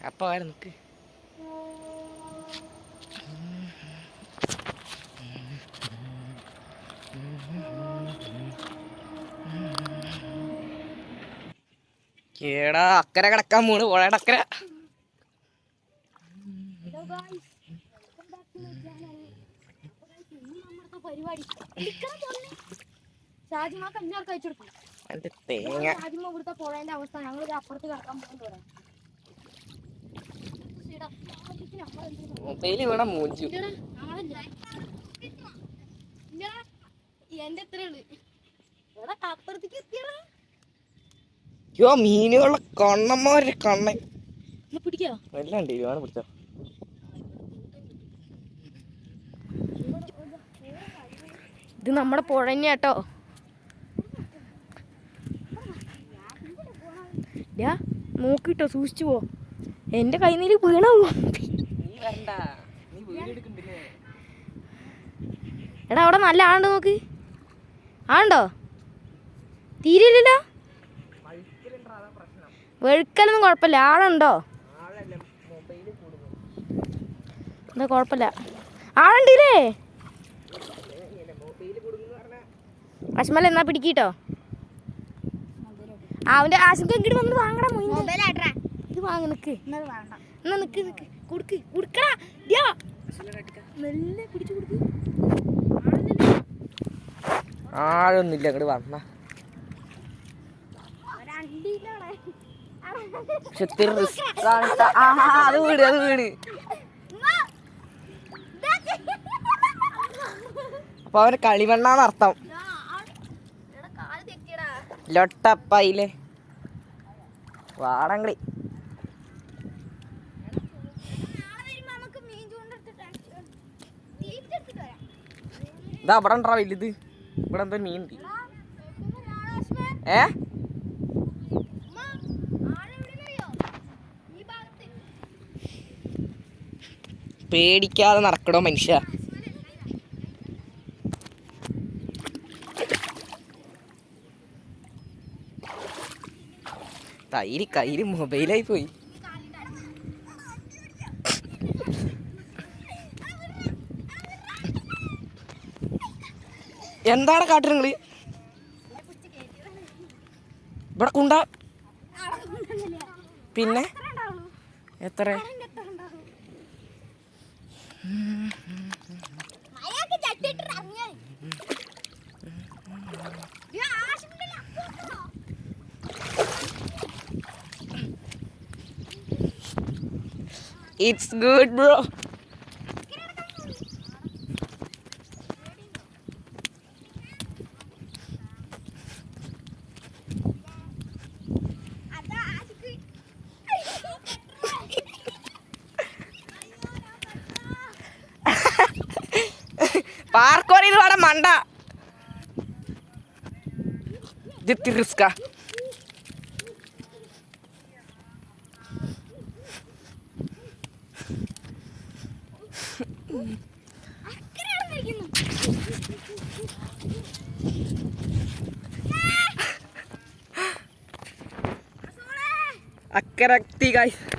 അപ്പൊ വരെ നിക്ക്. കേടാ അക്കര കിടക്കാൻ പോണ് പുഴയുടെ അക്കര. അവസ്ഥ ഞങ്ങൾ അപ്പുറത്ത് കിടക്കാൻ പോകുന്നു. മൊബൈല് വീണ മൂഞ്ചു. എന്റെ എത്രയുള്ളു അപ്പുറത്തേക്ക് എത്തിയടാ. യോ മീനുകളുടെ കണ്ണന്മാരുടെ കണ്ണൻ പിടിക്കോ എല്ലാം ഉണ്ട്. വേണം പിടിച്ചോ. ഇത് നമ്മുടെ പുഴ തന്നെയാട്ടോ. നോക്കിട്ടോ സൂക്ഷിച്ചു പോ. എന്റെ കൈനീര് വീണോ. എടാ അവിടെ നല്ല ആളുണ്ട് നോക്ക്. ആണ്ടോ തീരില്ലല്ലോ. വെഴുക്കലൊന്നും കുഴപ്പമില്ല. ആളുണ്ടോ എന്താ കുഴപ്പമില്ല. ആളുണ്ടല്ലേ അശ്മല എന്നാ പിടിക്കിട്ടോ. അവന്റെ ആശങ്ക ഇങ്ങോട്ട് വന്ന് വാങ്ങടാ. ഇത് വാങ്ങ നിക്ക്. എന്നാ നിക്ക് നിക്ക് കൊടുക്ക് കൊടുക്കടാ. നല്ല പിടിച്ചു കൊടുക്ക്. ആഴൊന്നുമില്ല അങ്ങോട്ട് വന്ന. അത് വീട് അത് വീട്. അപ്പൊ അവന് കളിമണ്ണാന്ന് അർത്ഥം. ലൊട്ടപ്പയിലെ വാടങ്ങളി. ഇതാ ഇവിടെ ഉണ്ടാ വലുത്. ഇവിടെ എന്താ മീൻ ഉണ്ട്. പേടിക്കാതെ നടക്കണോ മനുഷ്യ. തൈര് കയ്യില് മൊബൈലായി പോയി. എന്താണ് കാട്ടുന്നത് നിങ്ങള്? ഇവിടെ കുണ്ട പിന്നെ എത്ര It's good, bro. പാർക്കോർ ഇത് വേണം മണ്ട. ഇത് റിസ്കാ. അക്കരക്തി ഗൈസ്.